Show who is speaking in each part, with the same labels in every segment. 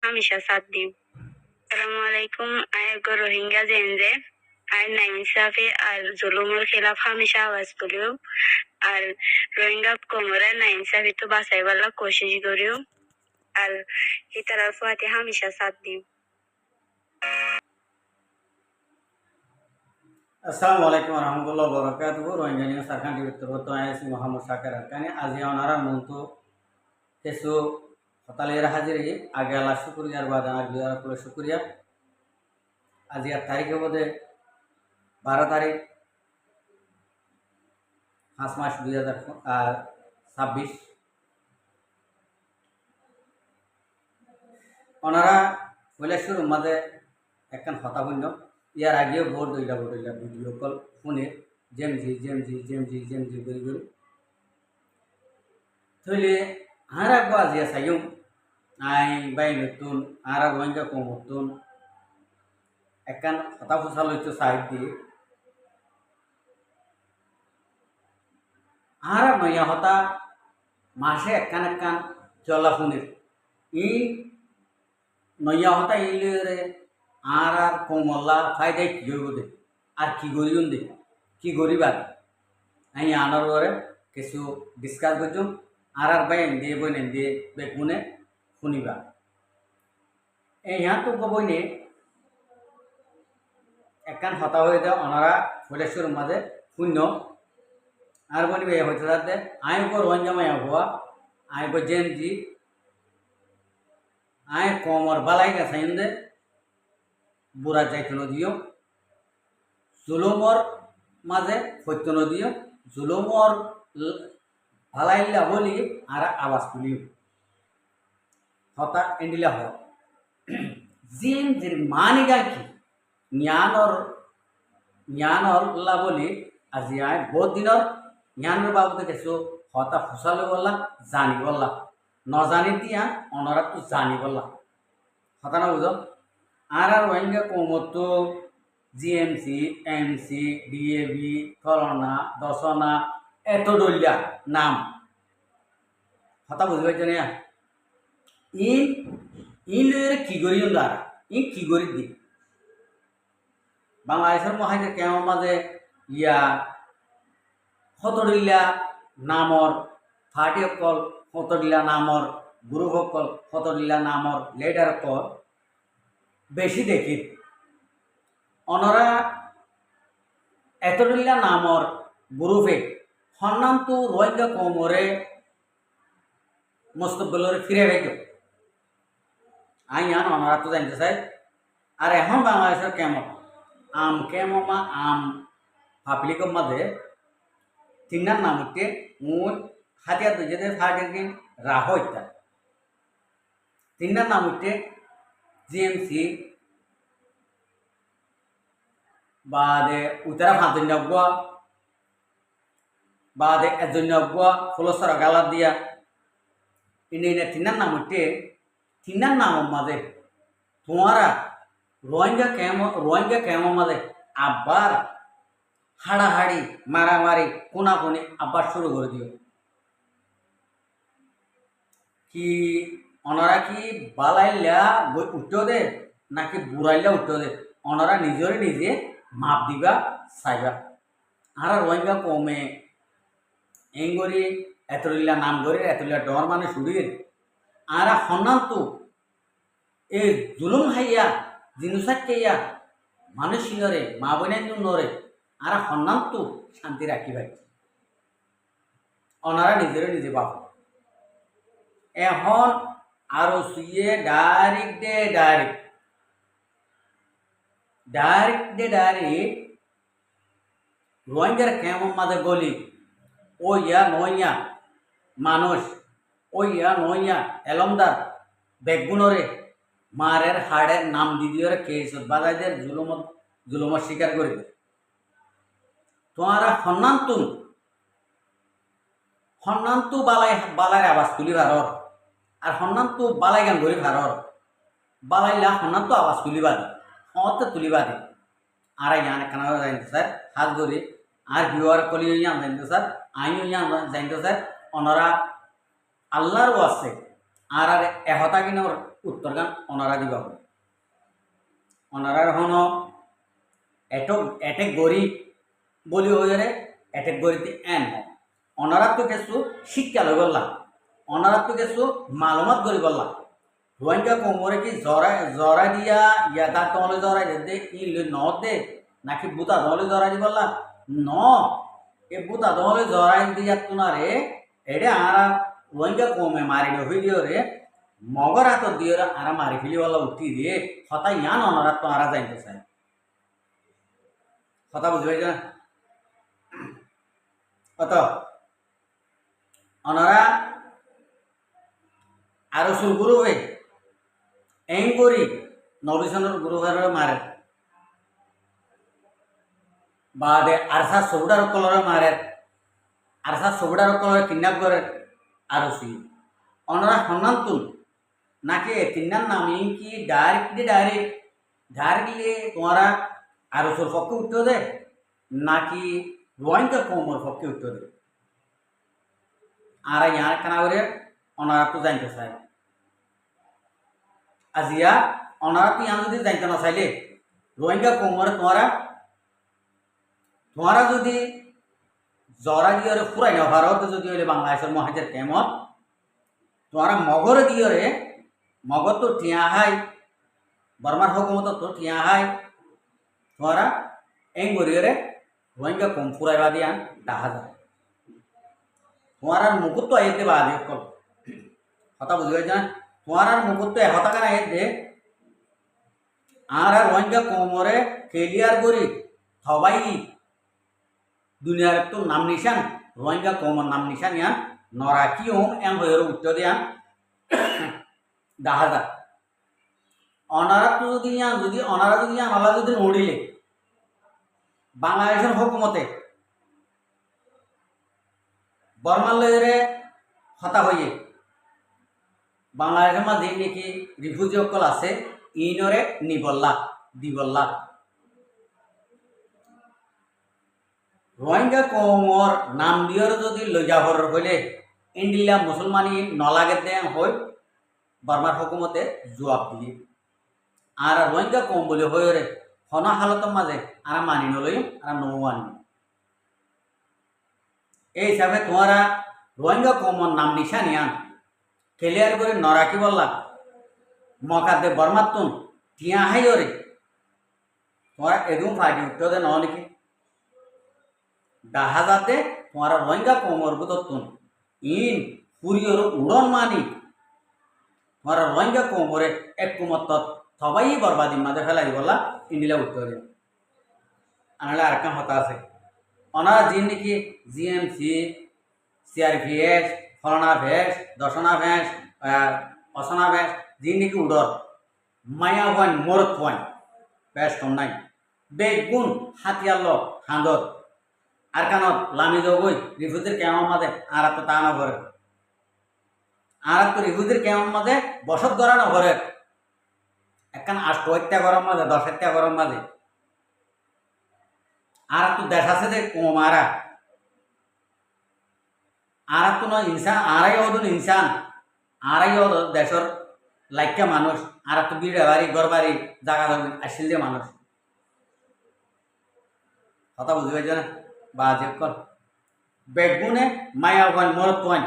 Speaker 1: hamisha sath diu. Assalamu alaikum. Aego Rohingya jende আর নাইনসাফি আর জুলুমের খিলাফ হামেশা আওয়াজ তুলিও আর রোহিঙ্গা কোমরে নাইনসাফি তো বাঁচাইবার কোশিশ করিও আর ইতারার ফুয়াতে হামেশা সাথ দিও।
Speaker 2: আসসালামু আলাইকুম রহমতুল্লাহ বরকাতুহ রোহিঙ্গা নিউজ সারখান টিভির তো আইসি মোহাম্মদ শাকের আরকানি আজি ওনারা মন্তু কিছু হতালের হাজিরি আগে আল্লাহ শুক্রিয়ার বাদ আর বিয়ার করে শুক্রিয়া আজি আর তারিখে বোধে 12 তারিখ 5 মাস 2026 ওনারা পয়লা শুরুর মাঝে একখান হতাশূন্য ইয়ার আগেও ভোট দইলা ভিডিও কল ফোনে জেমজি করি থইলে আর আগবো আজিয়া চাইও আই বাই নতুন আর রোহিঙ্গা কম নতুন একখান হতা ফুসা লইতো সাইড দিয়ে আর নয়া হতা মাসে একখান চলা ফোনের ই নয়া হতা ইলে আর কমল্লা ফায়দায় কি হইব দে আর কি করিও দে কি করিবা আমি আনার পরে কিছু ডিসকাস করছুম আর বাই এনে বই এনে বেগুনে শুনিবা এই তো বইনে একখান হতা হয়ে দেয় ওনারা ফুলেশ্বর মাঝে শূন্য আর বলবে হইতে যাতে আয় কো রোহিঙ্গা মায়া হওয়া আয় কো জেনজি আয় কমর বালাই গেছাইন দে বুড়া যাইতে নদিও জুলুমর মাঝে সত্য নদিও জুলুমর ভালাইলা বলি আর আওয়াজ তুলিও হতা এন্ডিলা হ জিন জির মানিগা কি জ্ঞানর লা বলি আজি আয় বহুত দিনের জ্ঞানের বাবদে কিছু হতা ফুসালে বললা জানি বললা নজানি দিয়া অনরা তো জানি বললা হতা না বুঝো আর রোহিঙ্গা কমতো জিএমসি এমসি ডিএবি করোনা দশনা এত ডলিয়া নাম হতা বুঝি পাইছ না ইলের কি করি আর কি করি দি বাংলাদেশের মহাজে কেমন মাঝে ইয়া শতডিল্লা নামর ফাটি অকল শতডিল্লা নামর গ্রুপ অকল শতডিল্লা নামর লিডার অকল বেশি দেখি অনরা এতডিল্লা নামর গ্রুপে সন্নামটো রোহিঙ্গা কমরে মস্তবলরে ফিরে গেল আইন অনরা তো জানতে চাই আর এখন বাংলাদেশের কেমন কেমমা পাবলিকের মাঝে তিনার নাম হচ্ছে মুই হাতিয়ার দুজনে ফাটির রাহ ইত্যা তিনার নাম হচ্ছে জিএমসি বাদে উত্তরা ফাঁদন্য গুয়া বাদে এজন্য গুয়া ফুলসর গালার দিয়া ইনে তিনার নাম হচ্ছে তিনার নামের মাঝে তোমারা রোহিঙ্গা কেমন মাঝে আবার হাড়াহাড়ি মারামারি কোনাকুনি আবার শুরু করে দিও কি ওনারা কি বালাইলা উঠতেও দে নাকি বুড়াইলা উঠতেও দে ওনারা নিজে মাপ দিবা চাইবা আর রোহিঙ্গা কমে এঙ্গরি এতলিলা নাম করে এতলিলা ডর মানে শুরির আর সন্নানতো এই জুলুম হাইয়া জিনুসাকে ইয়া মানুষ নরে মা বোনের নরে আর সন্নানতো শান্তি রাখিবাই ওনারা নিজে বাপ এখন আরো সুইয়ে ডাইরেক্ট রোহিঙ্গার কেমন মাঝে গলি ও ইয়া নইয়া মানুষ ও ইয়া নইয়া এলমদার বেগুনরে মারের হাড়ের নাম দিদিওরে কেস বাজাইদের জুলুমত স্বীকার করে দে তোমারা সন্নান্তু বালাই আওয়াজ তুলি ভারর আর সন্নান্তু বালাই গান ধরি ভারর বালাইলা সন্নান্তু আওয়াজ তুলিবা দি হতে তুলিবা দি আর ইয়ান কেন জানতে স্যার হাত ধরে আর ভিউয়ার কলি ইয়ান জানতে স্যার আইও ইয়ান জানতে স্যার ওনারা আল্লাহর আছে আর এহতা কিনা উত্তর গান অনারা দিবা অনারার হন এটে গরিব বলি হয়ে এটে গরিতে এন অনারার তো কিছু শিক্ষা লই বললাম অনারার তো কিছু মালুমাত করি বললাম রোহিঙ্গা কোমরে কি জরা দিয়া ইয়াদা তলে জরা দে ই ন দে নাকি বুতা দলে জরা দি বললাম ন এ বুতা দলে জরাই দিয়া তুনারে এডে আরা রোহিঙ্গা কোমে মারি ভিডিও রে মগর হাত দিয়ে আরা মারি ফেলি বলা উঠি রে হতা ইয়ান অনারাত তো আরা যাইতে চাই কথা বুঝি পাইছ না কত অনারা আরো সুর গুরু হয়ে এং করি নবিসনের গুরু ঘরে মারে বাদে আরসা সবুডার কলরে মারে আরসা সবুডার কলরে কিডন্যাপ করে আরো সি অনারা সন্ধান তুল নাকি তিনার নামি কি ডাইরেক্টলি তোমারা আরো সুর পক্ষে উঠতে দে নাকি রোহিঙ্গা কমর পক্ষে উঠতে দে আর ইয়ার কানা করে অনারা তো জানতে চাই আজিয়া অনারা তো ইয়ান যদি জানতে না চাইলে রোহিঙ্গা কমরে তোমারা যদি জরা দিয়ে ফুরাই না ভারত যদি হইলে বাংলাদেশের মহাজের কেমন তোমারা মগরে দিয়ে মগর তো টিয়া হাই বর্মার হকুমত তো টিয়া হাই তোমারা এং গরিয়ে রোহিঙ্গা কম ফুরাইবা দিয়া ডাহা যায় তোমার মুকুট তো আইতে বা আদি কল কথা বুঝি পাইছ না তোমার মুকুট তো এহতা কেন আইতে আর রোহিঙ্গা কোমরে ক্লিয়ার করি সবাই দুনিয়ার তো নাম নিশান রোহিঙ্গা কোমর নাম নিশান ইয়ান নরাকি হোম এম হয়ে উত্তর দিয়ান দেখা যায় অনারা তো যদি ইয়ান আলা যদি নড়িলে বাংলাদেশের হুকুমতে বর্মার লয়ে হতা হয়ে বাংলাদেশের মাঝে নাকি রিফিউজি সকল আছে ইনরে দিবল্লা রোহিঙ্গা কমর নাম দিয়র যদি লইজা হর হইলে ইন্ডিয়া মুসলমানি নলাগে দে হই বর্মার হুকুমতে জবাব দিয়ে আর রোহিঙ্গা কম বলে হয়ে হন হালতের মাঝে আর মানি নলই আর নৌ আনি এই হিসাবে তোমারা রোহিঙ্গা কমর নাম নিশা নিয়ান ক্লিয়ার করে নরাকি বললা মকাতে বর্মাতুন টিয়া হাই ওরে তোমরা এদম ফাইটি উঠতে দে নাকি ডাহা যাতে তোমারা রোহিঙ্গা কমর বুততুন ইন পুরিয়র উড়ন মানি তোমারা রোহিঙ্গা কমরে এক কুমত সবাই বরবাদি মাঝে ফেলাই বললা ইন্ডিয়া উঠতে দে আনালে আর কাম হতা আছে ওনারা যে নাকি জিএমসি সিআরপিএস ফলনা ভেস দশনা ভেস অসনা ভেস যে নাকি উডর মায়া হন মরত হন বেশ কম নাই বেগুন হাতিয়াল হাঁদত আর কানত লামি যাবই রিফিউজির কেমন মাঝে আর তো তা না ঘরে আর তো রিফিউজির কেমন মাঝে বসত করা না ঘরে একখান 8 গরম মাঝে 10 গরম মাঝে আর তো দেশ আছে যে কমারা আর তো না ইনসান আড়াই হদুন ইনসান আড়াই হদ দেশের লাইকা মানুষ আর তো বিড়ে বাড়ি ঘর বাড়ি জায়গা আসছিল যে মানুষ কথা বুঝতে পারছো না বাজে কর বেগুনে মায়া হন মরত হন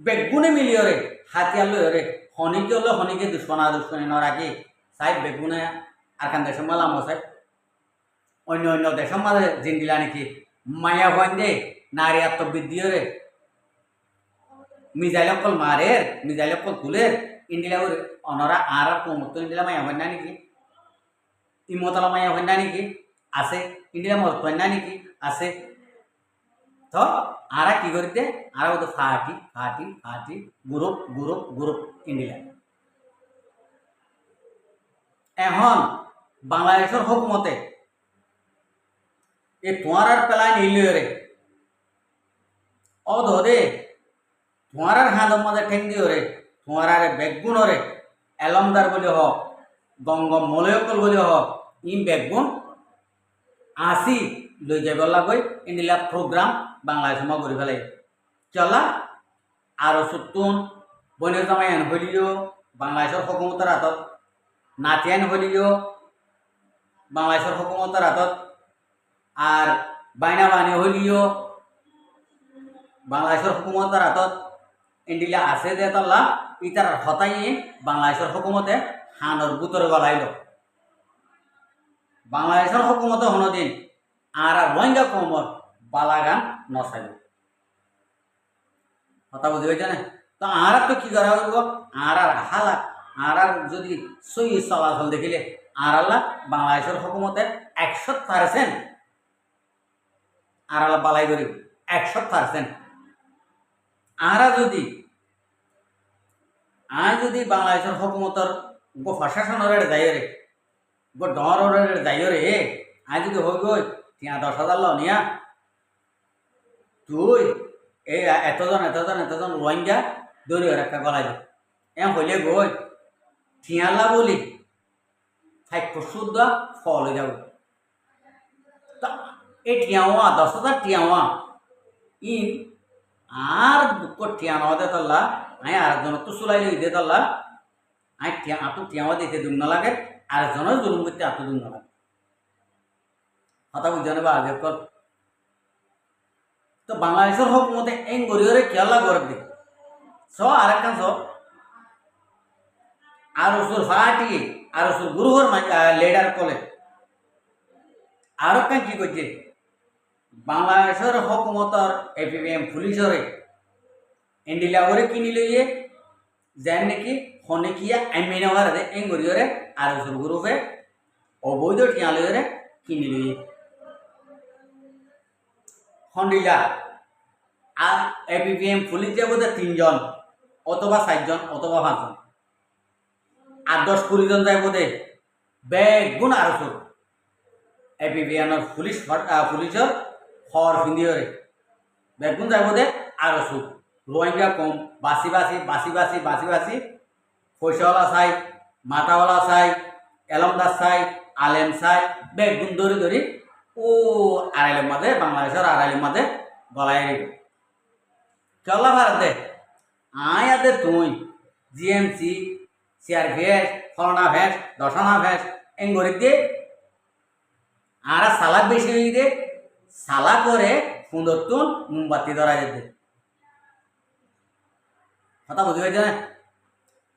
Speaker 2: বেগুনে মিলিয়ে রে হাতিয়ার লই রে হনিকে হলো হনিকে দুশ্মনী নরাকি সাই বেগুনে আর কান দেশের মালা মশাই অন্য দেশের মাঝে জিন্দিলা নাকি মায়া হন দে নারী আত্মবৃদ্ধি রে মিজাইল কল মারের মিজাইল কল তুলের ইন্ডিলা ওরে অনরা আর কমত ইন্ডিলা মায়া হন না নাকি ইমতলা মায়া হন না নাকি আছে ইন্ডিলা মরত হন না নাকি আছে তো আরা কি করতে আরা ওদের ফাটি গ্রুপ ইন্ডিয়া এখন বাংলাদেশের হুকুমতে এ তোমার আর পেলায় নিলে রে ও ধরে তোমার আর হাঁদর মাঝে ঠেং দিও রে তোমার আর বেগুন রে এলমদার বলে হোক গঙ্গম মলয়কল বলে হোক ই বেগুন আসি লই যাই বলা কই ইন্ডিয়া প্রোগ্রাম বাংলাদেশ মা করি ফেলাই চলা আরো সুতুন বনের জামাই এন হইলিও বাংলাদেশের হুকুমতের হাতত, নাতিয়ান হলিও বাংলাদেশের হুকুমতের হাতত, আর বাইনা বানি হলিও বাংলাদেশের হুকুমতের হাতত। ইন্ডিলা আছে যে তল্লা ইতার হতাই বাংলাদেশের হুকুমতে হানর বুতরে গলাইল। বাংলাদেশের হুকুমতে হনদিন আর রোহিঙ্গা কমর বালাগান নসাইল। কথা বুঝতে পেরেছে না? তো আর তো কি করা হইব, আর হালাক আর যদি সই চলাচল দেখিলে আর আল্লাহ বাংলাদেশের হুকুমতে 100% আর আল্লাহ বালাই করিব 100%। যদি বাংলাদেশের হুকুমতর প্রশাসনের যাইরে ডরের যাইরে যদি হই গই তিয়া 10,000 নিয়া তুই এই এতজন রোহিঙ্গা দৌড়ি একটা গলাই দে হইলে গই ঠিয়ালা বলি থাকতো শুদ্ধ ফল হয়ে যাব। এই টিয়াওয়া 10,000 টিয়াওয়া ইন আর দুঃখ টিয়ানো দে তল্লা আই আরেকজন তো চুলাই লই দে তল্লা আই আতু টিয়াওয়া দিতে দুম না লাগে, আরেকজনের জুলুম করতে আতু দুম না লাগে। কথা বুঝতে বা আগে কর। তো বাংলাদেশের হুকুমতে এই গরিয়রে খেয়ালা করে দে আরেকখান আর ওসুর ফাটি আর ওসুর গুরুহর লিডার কলে আরো কান কি করছে বাংলাদেশের হুকুমতর APPM পুলিশরে এন্ডিলা করে কিনি লইয়ে যেন নাকি হনেকিয়া এমিনাওয়ার দে এই গরিয়রে আর ওসুর গ্রুপে অবৈধ টিয়া লইয়ে কিনি লইয়ে হন্ডিলা আর APPM পুলিশ যে বোধ 3 জন অথবা 4 জন অথবা 5 জন আর 10-20 জন যাই বোধে বেগুন আর APPM পুলিশের হর ফিন্দিয়রে বেগুন যাই বোধে আর রোহিঙ্গা কম বাসি পয়সাওয়ালা চাই, মাথাওয়ালা চাই, এলমদার চাই, আলেম চাই, বেগুন ধরি ও আড়াইলের মাঝে বাংলাদেশের আড়াইলের মাঝে গলায় চলা ভারত দে আদে তুই GMC চেয়ার ভেস ফলনা ভেস দশানা ভেস এঙ্গরি দে আর সালাক বেশি হয়ে দে সালা করে সুন্দর তুন মোমবাতি ধরাই দে। কথা বুঝতে পারছি না?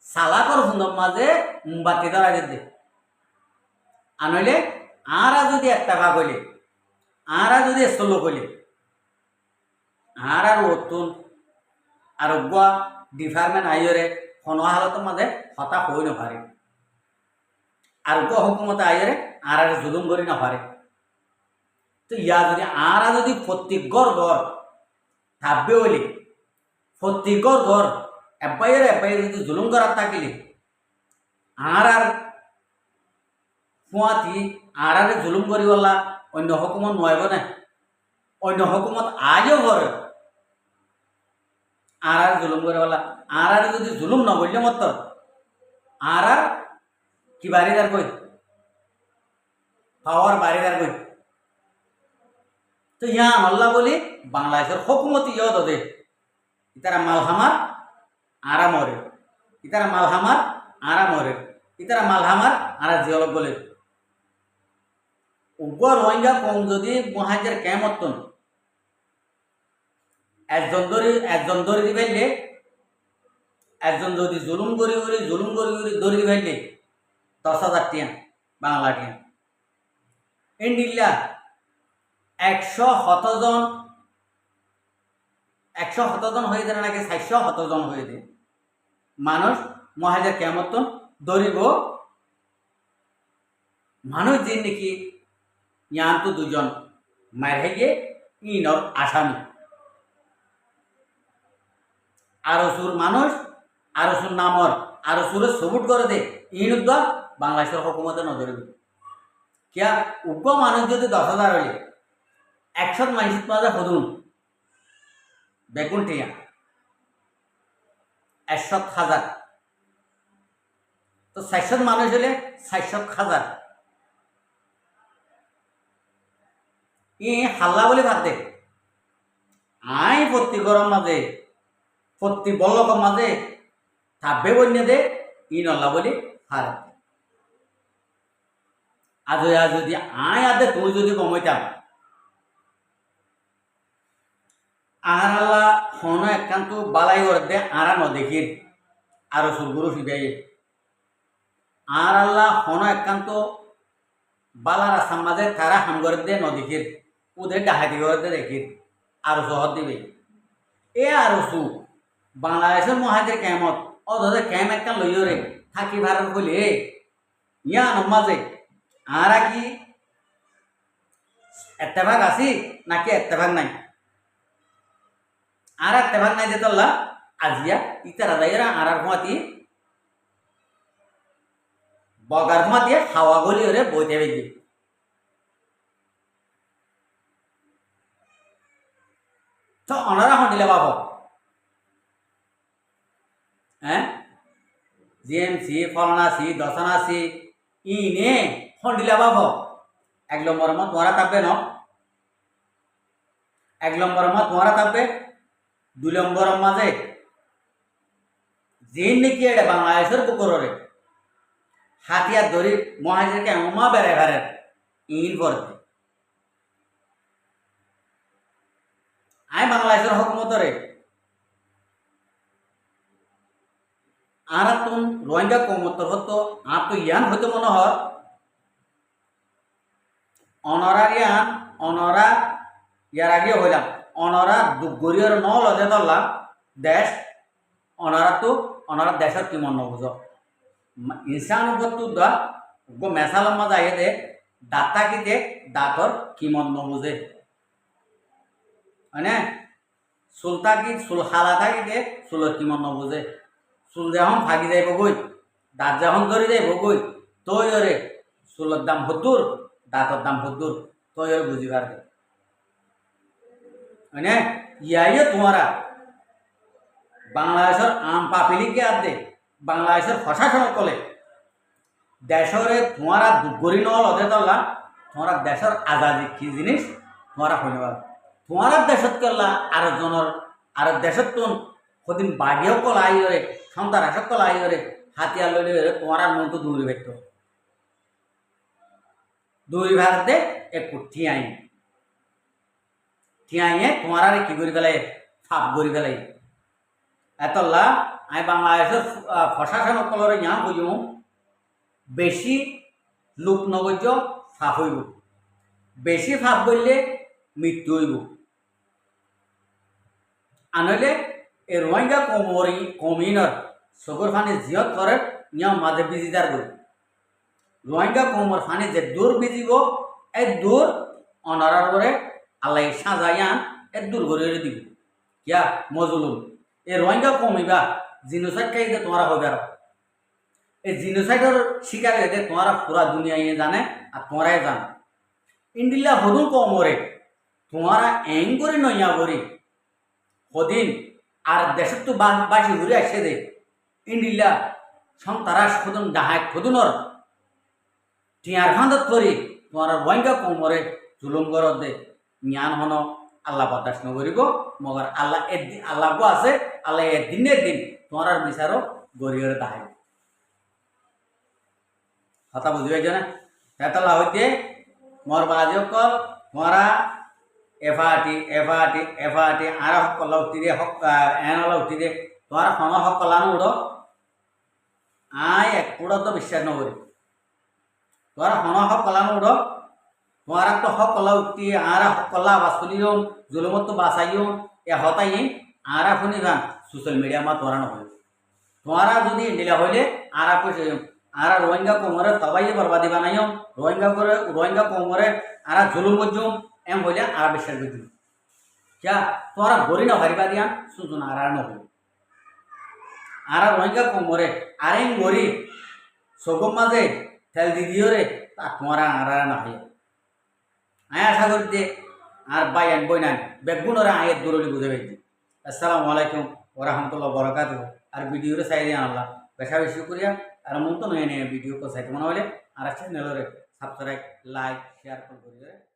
Speaker 2: সালা কর সুন্দর মাঝে মোমবাতি ধরাই দে আনইলে আর যদি 1 টাকা কইলে আর যদি 100 কইলে আর ওতুন আরোগ্য ডিপার্টমেন্ট আইরে কোনো হালতের মাঝে হতাশ হই না পারে, আরোগ্য হুকুমতে আইরে আর জুলুম করি না পারে। তো ইয়া যদি প্রত্যেক গড় থাকবে বলি প্রত্যেক গড় এব্বাইয়ের যদি জুলুম করার থাকিলে আর ফুয়াতি আর জুলুম করি বললা অন্য হুকুমত নয়ব না, অন্য হুকুমত আজও করে আর জুলুম করে বলা আর যদি জুলুম ন বললে মত আর কি বাড়িদার কই পাওয়ার বাড়িদার কই। তো ইয়া আল্লাহ বলি বাংলাদেশের হুকুমত ইয় দে ইতারা মালহামার আরা মরে, ইতারা মালহামার আরা মরে, ইতারা মালহামার আরা জিয়লক বলে উগ্র রোহিঙ্গা কম যদি মহাজের কেমত একজন ধরে দিবেলে একজন যদি জুলুম করি ধরে দিবেলে 10,000 টিয়া বাংলা টিয়া ইন্ডিল্লা 107 জন হয়ে যায় নাকি 407 জন হয়ে যায় মানুষ মহাজের কেমত ধরিব মানুষ যে নাকি ইয়ান তো 2 জন মারে গিয়ে ইনর আসামি আরো সুর মানুষ আরো সুর নামর আরো সুরে সবুট করে দে ইনুদ্দা বাংলাদেশের হুকুমতে নজরে কিয়া উগ্র মানুষ যদি 10,000 হইলে 100 মানুষের মাঝে হদুন বেগুন টিয়া 100,000 তো 400 মানুষ হলে 400,000 ই হাল্লা বলে ভাত দে আই প্রতি গরম মাঝে প্রতি বল্লকের মাঝে থাকবে বন্যে দে ই নল্লা বলি হারে আজ যদি আয় আদে তুমি যদি কমাইতাম আর আল্লাহ হন একান্ত বালাই দে আরা নদেখির আরো সুরগুরু ফিবাই আর আল্লাহ হন একান্ত বালার আসাম মাঝে তারা হামগর দে নদেখির ওদের ডাহাতি দে দেখির আরো শহর দিবে এ আরো সু বাংলাদেশের মহাজের কেমত অধে কেম একটা লইরে থাকি ভারত বলি ইয়া নমাজে আরা কি এত্তেভাগ আছি নাকি এত্তেভাগ নাই আর এত্তেভাগ নাই যেতল্লা আজিয়া ইতারা যাইরা আর ভুয়াতি বগার ভুয়াতি হাওয়া গলি ওরে বইতে বেদি তো অনারা হন্ডিলে বাব হ্যাঁ জিএমসি ফলনাসি দশনাসি ইনে হন্ডিলে বাব এক নম্বর মত তোমারা থাকবে ন এক নম্বর মত তোমারা থাকবে 2 নম্বর মাঝে যে নাকি এটা বাংলাদেশের বুকরে হাতিয়ার ধরি মহাজেরকে এমা বেড়ে বেড়ে ইন করতে আয় বাংলাদেশের হকমতরে আর তুম রোহিঙ্গা কমতর হতো আর তো ইয়ান হইতো মনে হয় অনরারিয়ান অনরা ইয়ার আগে হইলাম অনরা দুগরিয়র ন লজে ধরলাম দেশ অনরা দেশের কি মন বুঝ ইনসান উপর দা গো মেসালাম মজা আইয়ে দে দাতা কি দে দাতর কি মন বুঝে মানে সুলতা কি সুল হালাতা কি দে সুলর কি মন বুঝে চুল যখন ভাগি যাইব গই দাঁত যখন ধরে যাইব গই তৈ ওরে চুলের দাম 70 দাঁতর দাম 70 তৈ ওরে বুঝিবার দে মানে ইয়াইয়ে তোমারা বাংলাদেশের আম পাপিলিকে আর দে বাংলাদেশের প্রশাসন কলে দেশরে তোমারা দুগরি নল অধে তল্লা তোমারা দেশের আজাদি কি জিনিস তোমারা হইনবার তোমারা দেশত করলা আর জনের আর দেশত তুন সদিন বাঘেও কল আইরে সন্তান আসক কল আইরে হাতিয়ার লইলে তোমার মন তো দূরে বেট দূরি ভারতে এক ঠিয়াইয়ে তোমার আর কি করি পেলাই ফাপ করি পেলাই এতলা আমি বাংলাদেশের প্রশাসন কলরে ইয়া বুঝব বেশি লুপ নগর্য ফাপ হইব বেশি ফাপ করলে মৃত্যু হইব আনলে এই রোহিঙ্গা কমিউনার চকুর ফানি জিয়ত করে নিয়ম মাঝে বিজিদার গই রোহিঙ্গা কমর ফানি যে দূর বিজিব এই দূর অনারার করে আল্লাহ সাজাইয়ান এর দূর করে দিব কিয়া মজলুম এই রোহিঙ্গা কমিবা জিনোসাইড খাইতে তোমারা হবে আর এই জিনোসাইডের শিকার হইতে তোমারা পুরা দুনিয়া জানে আর তোমরাই জানো ইন্ডিল্লা হদুন কমরে তোমারা এং করে নইয়া করি সদিন আর দেশত তো বাসি ঘুরে আসছে দে ইন্ডিল্লা তারা সদন ডাহায় সদুনর টিয়ার ফাঁদত করি তোমার রোহিঙ্গা কমরে জুলুম করত দে জ্ঞান হন আল্লাহ বরদাস্ত নকরিব মগর আল্লাহ একদিন আল্লাহ আছে আল্লাহ একদিনের দিন তোমার বিচারও গরিয়রে দাহাই কথা বুঝি পাইছ না তেতলা হইতে মোর বাজি অকল তোমারা এফাটি আর হকলা উঠি দে এনলা উঠি দে তোমার খন হকলানো উড়ো আয় এক পুরো তো বিশ্বাস নকরি তোমার খন হকলানো উড়ো তোমার তো হকলা উঠি আর হকলা বাসুলিও জুলুমত তো বাসাইও এ হতাই আর শুনি গান সোশ্যাল মিডিয়া মা তোরা নয় তোমারা যদি নিলা হইলে আর আর রোহিঙ্গা কোমরে তবাই বরবাদি বানাইও রোহিঙ্গা কোমরে আর জুলুম মজুম এম হইলে আর বিশ্বাস করছি क्या তোরা গরি না হারিবা দিয়া সুজন আর নহল আর রোহিঙ্গা কোমরে আরে গরি সগম মাঝে তেল দি দিও রে তা তোমারা আর না হয় আয় আশা করি দে আর বাইয়ান বইনান বেগুনরে আয়ের দূরলি বুঝে পাইছি আসসালামু আলাইকুম ওয়া রাহমাতুল্লাহি ওয়া বারাকাতুহু আর ভিডিওরে চাই দিয়া আল্লাহ বেশা বেশি করিয়া আর মন তো নয় ভিডিও को চাইতে মনে হলে আর চ্যানেলরে সাবস্ক্রাইব লাইক শেয়ার করে